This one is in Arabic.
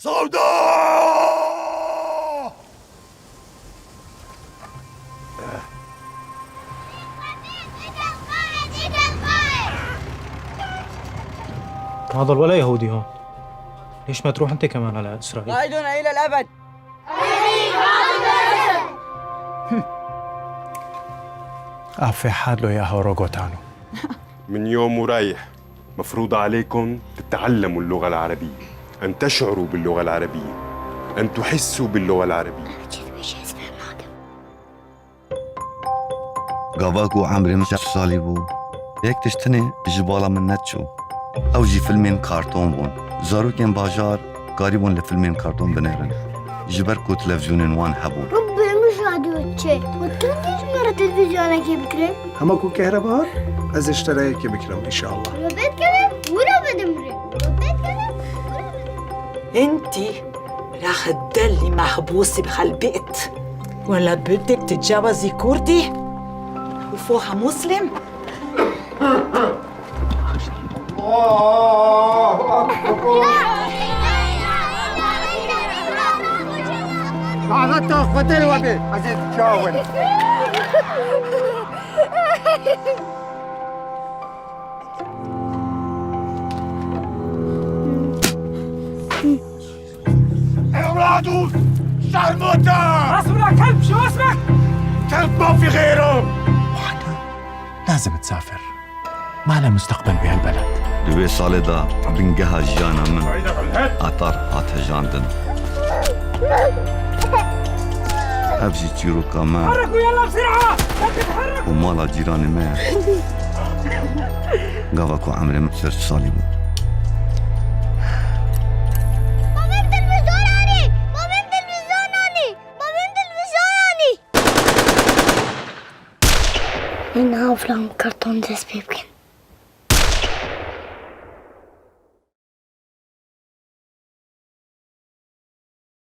صودا! هذا الولا يهودي هون. ليش ما تروح انت كمان على اسرائيل؟ قائدنا الى الابد. في حاله يا هوروغوتانو. من يوم ورايح مفروض عليكم تتعلموا اللغة العربية، أن تشعروا باللغة العربية، أن تحسوا باللغة العربية. قاباكو عمري مش صالبو هيك تشتني جبالة من نتشو أو جي فيلمين كارتون بون زاروكين باجار قريبون لفيلمين كارتون بنهرن جبركو تلفزيونين وان حبون ربي مش راديو تشي وتنيش مرة تلفزيونك بكرم همكو كهرباء؟ از اشتريك بكرم إن شاء الله. ربيت كمان وربيت مري ربيت كمان انتي راح تضلي محبوسة بهالبيت ولا بدك تتجوزي كردي وفوها مسلم؟ عادته خدل وبي عزيز تشاون. أولادو شرموطة! اسمع كلب، شو اسمك؟ كلب ما في غيره! لازم تسافر، ما لها مستقبل بهالبلد. دوي صالدا بنجها جانا من أطار هاتها جاندن أبجي تيرو كمان حركوا يلا بسرعة! تتحرك! ومالا جيراني ما قاباكو عمري مصير صالبو إنها أفلام كرتون ديس بيبكن